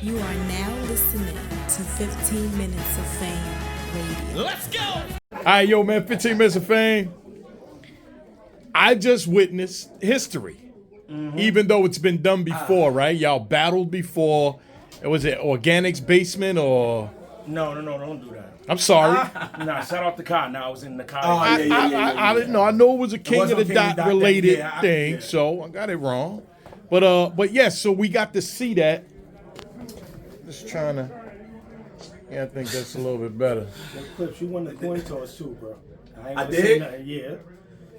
You are now listening to 15 Minutes of Fame Radio. Let's go! All right, yo, man, 15 minutes of fame. I just witnessed history. Even though it's been done before, right? Y'all battled before. Was it Organics Basement or? No, don't do that. I'm sorry. Nah, shout out to Kai. Now I was in the Kai. I didn't know. I know it was a King of the Dot related yeah, thing, so I got it wrong. But yes, so we got to see that. Just trying to. Yeah, I think that's a little bit better. Clips, you won the coin toss too, bro. I did? Yeah.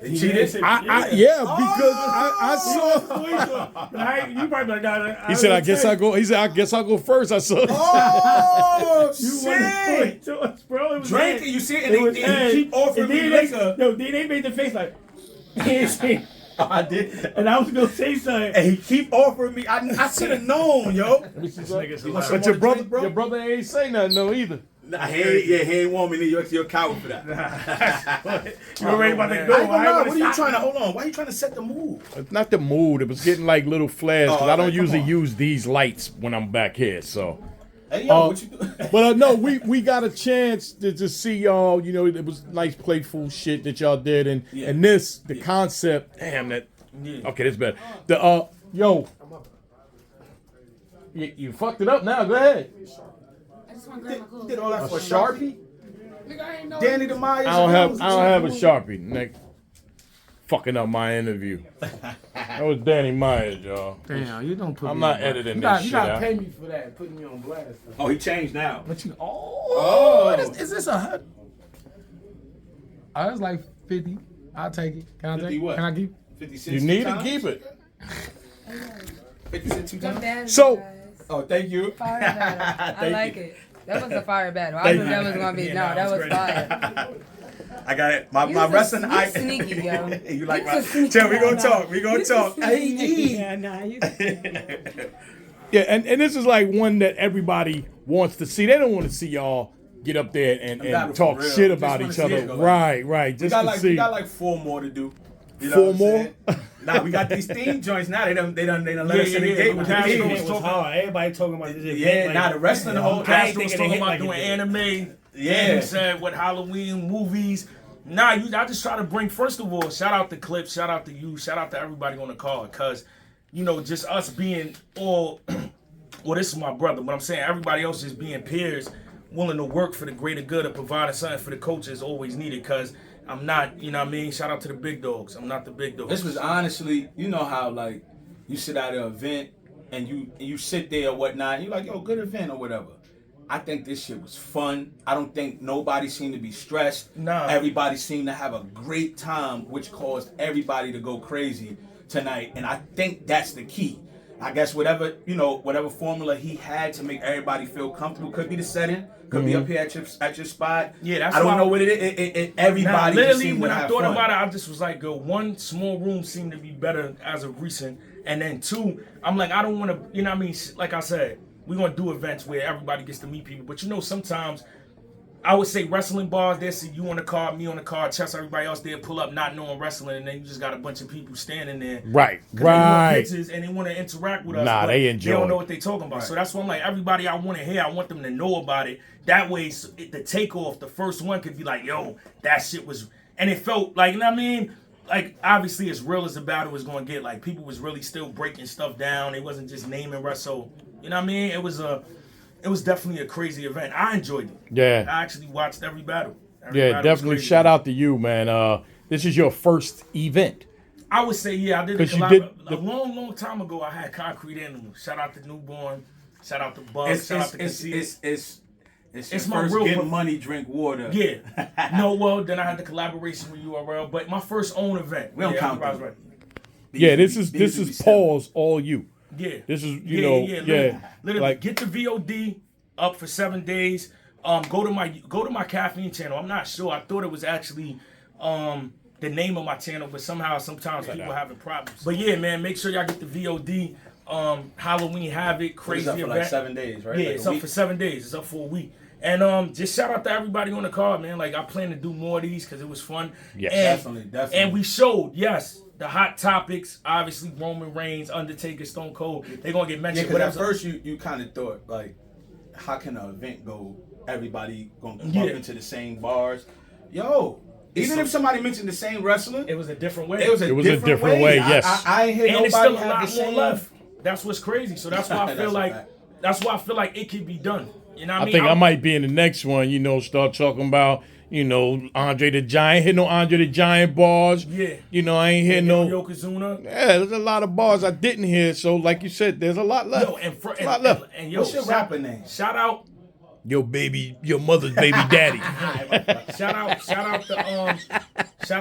He cheated? Yeah, because I saw. You probably like that. He said, "I guess I go." He said, "I guess I'll go first." I saw. Oh, You won the coin shit! toss, bro. It was Drink bad. it, you see it, It and was they bad. keep offering And me then liquor. No, then they made the face like, I did. and I was gonna say something. And he keep offering me. I should have known, yo. But your brother ain't say nothing though either. Nah, he ain't want me. You're a coward for that. You already about to I go. ain't gonna lie, what are you trying to, hold on, why are you trying to set the mood? It's not the mood. It was getting like little flares because I don't alright, come usually on. use these lights when I'm back here. So, Hey, yo, what you doing? but no, we got a chance to see y'all. You know, it was nice, playful shit that y'all did, and the concept. Damn that. Okay, that's better. The yo, you fucked it up now. Go ahead. Did all that A for Sharpie? Danny DeMaio. I don't have a Sharpie, Nick. Fucking up my interview. That was Danny Myers, y'all. Damn, you don't put I'm me not on editing blast. this You shit gotta out. pay me for that, putting me on blast. Oh, he changed now. But you, Oh. is this a? Oh, that's like 50. I'll take it. Can I 50 take it? what? Can I keep? 50 cents. You two need to times? keep it. 50 cents 2 times. So- Oh, thank you. Fire battle. I Thank like you. it. That was a fire battle. I Thank knew you. that was gonna be Yeah, that was great. fire. I got it. My You's wrestling. you sneaky, yo. You like You's my? a sneaky Chill, we gonna guy. talk. We gonna You's a talk. sneaky Hey, guy. Nah, you. Yeah, and this is like one that everybody wants to see. They don't want to see y'all get up there and battle talk for real. shit Just about wanna each see it other. go. Right. We Just got to like see. we got like 4 more to do. You know 4 what I'm more? saying? Nah, we got these theme joints now. They done let us in the Yeah, gate the with Castro the was theme. talking hard. Everybody talking about this. Yeah, nah, the wrestling, the whole I cast ain't was thinking talking they about hit doing like it anime. Yeah, he said what Halloween movies. Nah, I just try to bring. First of all, shout out to Clips, shout out to you, shout out to everybody on the call, cause just us being all. Well, this is my brother, but I'm saying everybody else just being peers, willing to work for the greater good of providing something for the coach is always needed. Cause I'm not, you know what I mean. Shout out to the big dogs. I'm not the big dogs. This was honestly, you know how like you sit at an event and you sit there or whatnot, and you're like, yo, good event or whatever. I think this shit was fun. I don't think nobody seemed to be stressed. Nah. Everybody seemed to have a great time, which caused everybody to go crazy tonight. And I think that's the key. I guess whatever formula he had to make everybody feel comfortable. Could be the setting, could be up here at your spot. Yeah, that's I don't why- know what it is. Everybody just literally seemed when to I have thought fun. about it, I just was like, yo, one, small room seemed to be better as of recent, and then 2, I'm like, I don't want to, you know what I mean? Like I said, we're gonna do events where everybody gets to meet people, but sometimes I would say wrestling bars, they see you on the card, me on the card, chess, everybody else there pull up not knowing wrestling, and then you just got a bunch of people standing there. Right. They want pictures and they want to interact with us. Nah, but they enjoy They don't it. know what they talking about. So that's why I'm like, everybody I want to hear, I want them to know about it. That way, the takeoff, the first one could be like, yo, that shit was, and it felt like, you know what I mean? Like, obviously, as real as the battle was going to get, like, people was really still breaking stuff down. It wasn't just naming wrestle. You know what I mean? It was definitely a crazy event. I enjoyed it. Yeah. I actually watched every battle. Yeah, definitely. Shout out to you, man. This is your first event. I would say, yeah, I did a 'Cause you collab. did A long time ago, I had Concrete Animals. Shout out to Newborn. Shout out to Bugs. Shout out to Conceit. It's my my first real get prof- money, drink water. Yeah. No, well, then I had the collaboration with URL, but my first own event. We don't count everybody's that. right. Yeah, this is Paul's all you. Yeah. This is Literally, like get the VOD up for 7 days. Go to my caffeine channel. I'm not sure. I thought it was actually the name of my channel, but sometimes people are having problems. But yeah, man, make sure y'all get the VOD. Halloween Havoc, crazy It's up for event. like 7 days, right? Yeah, Like it's a up week? for 7 days. It's up for a week. And just shout out to everybody on the card, man. Like, I plan to do more of these because it was fun. Yes. And, Definitely. And we showed, yes, the hot topics, obviously Roman Reigns, Undertaker, Stone Cold, they're gonna get Yeah, mentioned. because at whatever. first you kind of thought like, how can an event go? Everybody gonna bump Yeah. into the same bars. Yo, even if somebody mentioned the same wrestler, It was a different way. it was a different way. yes. I ain't hear and it's nobody still a have lot the more same. left. That's what's crazy. So that's why I feel That's a like fact. it could be done. You know what I I mean? think I might be in the next one, start talking about, Andre the Giant. Hit no Andre the Giant bars. Yeah. I ain't hear no. Yokozuna. Yeah, there's a lot of bars I didn't hear. So, like you said, there's a lot left. Yo, and, a lot left. and yo, What's your rapper name? Shout out Your mother's baby daddy. Shout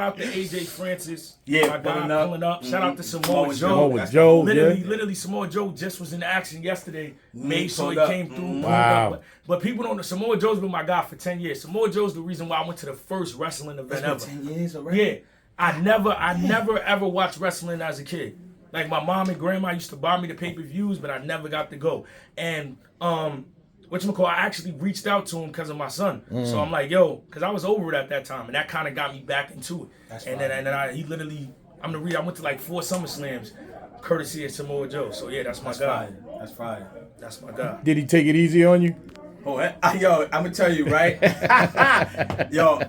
out to AJ Francis. Yeah, my guy pulling up. pulling up. Shout out to Samoa Samoa Joe. Samoa That's Joe, the- yeah. Literally, Samoa Joe just was in action yesterday. Made sure pulled he up. came through. pulled Wow. up. But people don't know Samoa Joe's been my guy for 10 years. Samoa Joe's the reason why I went to the first wrestling event ever. It's been 10 years already. Yeah. I never ever watched wrestling as a kid. Like my mom and grandma used to buy me the pay-per-views, but I never got to go. And whatchamacallit, I actually reached out to him because of my son. So I'm like, yo, because I was over it at that time, and that kind of got me back into it. That's and fire. then he literally, I went to like 4 SummerSlams, courtesy of Samoa Joe. So yeah, that's my That's guy. fire. That's fire. That's my guy. Did he take it easy on you? Oh, yo, I'm gonna tell you, right? Yo,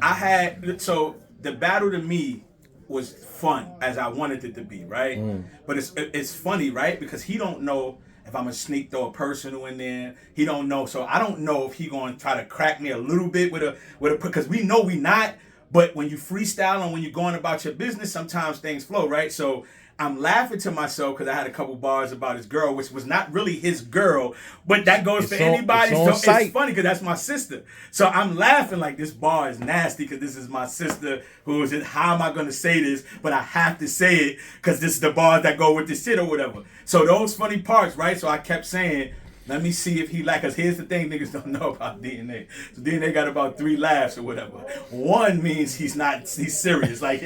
so the battle to me was fun as I wanted it to be, right? But it's funny, right? Because he don't know if I'm gonna sneak throw a personal in there. He don't know, so I don't know if he gonna try to crack me a little bit with a because we know we not. But when you freestyle and when you're going about your business, sometimes things flow, right? So I'm laughing to myself because I had a couple bars about his girl, which was not really his girl, but that goes for anybody. it's on So site. it's funny because that's my sister. So I'm laughing like this bar is nasty because this is my sister who is it. How am I going to say this? But I have to say it because this is the bars that go with the shit or whatever. So those funny parts, right? So I kept saying, let me see if he because here's the thing niggas don't know about DNA. So DNA got about 3 laughs or whatever. One means he's serious. Like,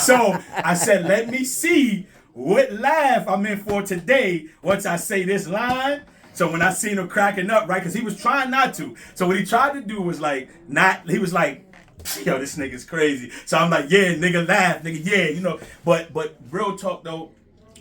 so I said, let me see what laugh I'm in for today once I say this line. So when I seen him cracking up, right, because he was trying not to. So what he tried to do was he was like, yo, this nigga's crazy. So I'm like, yeah, nigga laugh, nigga, yeah, But real talk though,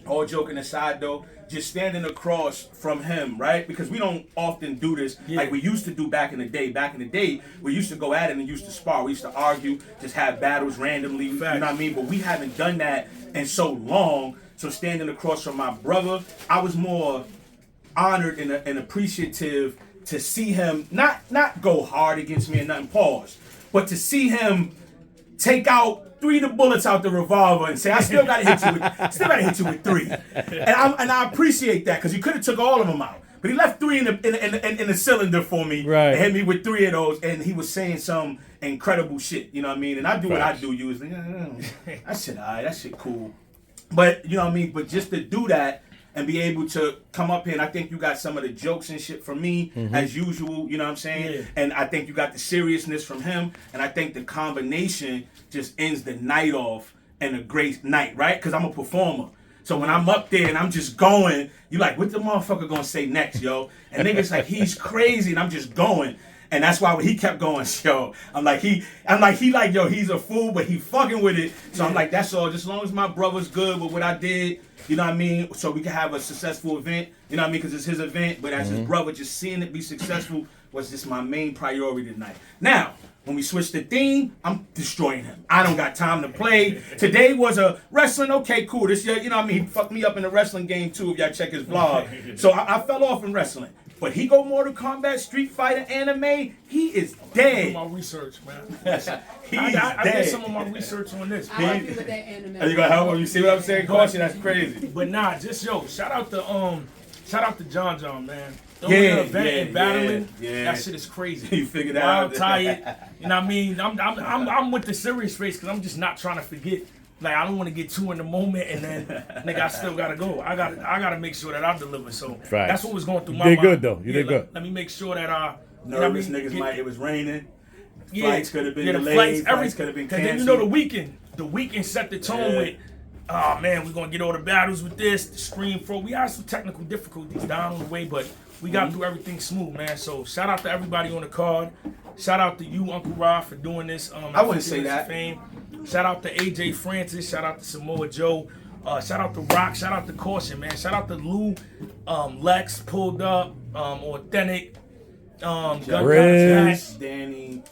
all joking aside though, just standing across from him, right? Because we don't often do this like we used to do back in the day. Back in the day, we used to go at it and used to spar. We used to argue, just have battles randomly, you know what I mean? But we haven't done that in so long. So standing across from my brother, I was more honored and appreciative to see him not go hard against me and nothing, pause, but to see him take out 3 of the bullets out the revolver and say, I still gotta hit you with 3. And I appreciate that because he could have took all of them out. But he left 3 in the cylinder for me Right. and hit me with 3 of those, and he was saying some incredible shit, you know what I mean? And I do what I do usually. That shit alright, that shit cool. But you know what I mean? But just to do that and be able to come up here, and I think you got some of the jokes and shit from me as usual, you know what I'm saying? Yeah. And I think you got the seriousness from him, and I think the combination just ends the night off in a great night, right? Because I'm a performer. So when I'm up there and I'm just going, you like, what the motherfucker gonna say next, yo? And niggas like, he's crazy, and I'm just going. And that's why when he kept going, yo, I'm like, yo, he's a fool, but he fucking with it. So I'm like, that's all. Just as long as my brother's good with what I did, you know what I mean? So we can have a successful event, you know what I mean? Because it's his event, but as his brother, just seeing it be successful was just my main priority tonight. Now, when we switch the theme, I'm destroying him. I don't got time to play. Today was a wrestling, okay, cool. This year, you know what I mean? He fucked me up in the wrestling game too, if y'all check his vlog. So I fell off in wrestling. But he go Mortal Kombat, Street Fighter, anime, he is dead. My research, man. He's I dead. did some of my research on this. I help you with that anime. Are you gonna help him? You see what I'm saying? Caution, that's crazy. But nah, just shout out to John, man. Throwing Yeah, the event and battling, yeah. that shit is crazy. You figured that Wild, out. tired. You know what I mean? I'm with the serious face because I'm just not trying to forget. Like I don't want to get too in the moment and then nigga I still gotta go. I gotta make sure that I deliver. So that's what was going through my mind. You did good though. You did good. Let me make sure that Nervous niggas get, it was raining. yeah, Flights could have been the delayed. Flights Flights could have been Because canceled. then you know the weekend set the tone Yeah. with, oh man, we're gonna get all the battles with this, the stream flow. We had some technical difficulties down on the way, but we got through everything smooth, man. So shout out to everybody on the card. Shout out to you, Uncle Rob, for doing this. I wouldn't say that. Fame. Shout out to AJ Francis. Shout out to Samoa Joe. Shout out to Rock. Shout out to Caution, man. Shout out to Lou, Lex, Pulled Up, Authentic, Riz, Danny,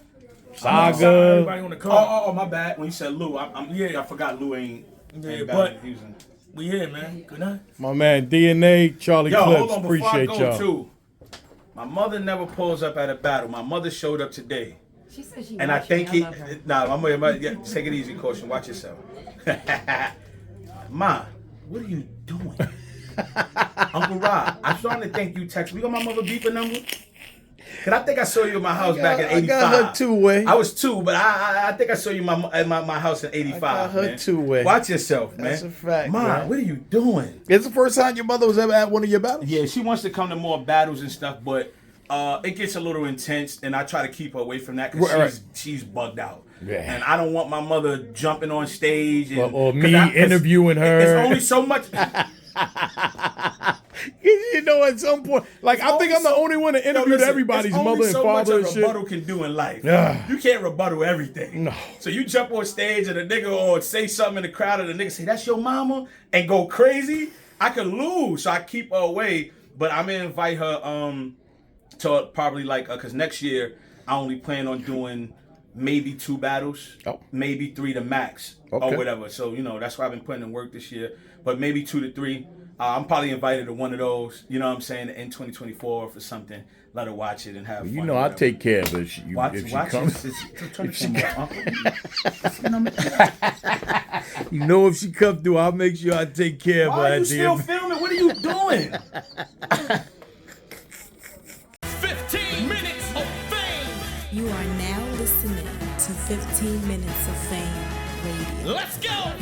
Saga. Everybody on the call. Oh, my bad. When you said Lou, I forgot Lou ain't. Yeah, ain't but bad in Houston. we here, man. Good night. My man DNA, Charlie Yo, Clips, hold on, before I appreciate go y'all. too. My mother never pulls up at a battle. My mother showed up today. She said she And I watching. think love her. my mother, yeah, take it easy, Caution. Watch yourself. Ma, what are you doing? Uncle Rob, I'm starting to think you text me. You got my mother beeper number? Cause I think I saw you at my house back in '85. I got her two-way. I was 2, but I think I saw you at my house in '85. I got her man. two-way. Watch yourself, man. That's a fact, Ma, man. what are you doing? It's the first time your mother was ever at one of your battles? Yeah, she wants to come to more battles and stuff, but it gets a little intense, and I try to keep her away from that because Right. she's bugged out. Yeah. And I don't want my mother jumping on stage and, Or 'cause me interviewing her. It's only so much. You know, at some point, like, I think I'm the only one that interviewed listen, everybody's there's only mother and so father and much a shit. rebuttal can do in life. Yeah. You can't rebuttal everything. No. So you jump on stage and a nigga or say something in the crowd and the nigga say, "That's your mama," and go crazy, I could lose. So I keep her away. But I'm gonna invite her to probably like because next year I only plan on doing maybe 2 battles, maybe 3 to max or whatever. So that's why I've been putting in work this year. But maybe 2 to 3. I'm probably invited to one of those. You know what I'm saying? In 2024 for something. Let her watch it and have fun. You know, I take care of her if she comes. You know, if she comes through, I'll make sure I take care of her. Why are at you the still end. filming? What are you doing? 15 minutes of fame. You are now listening to 15 Minutes of Fame Radio. Let's go.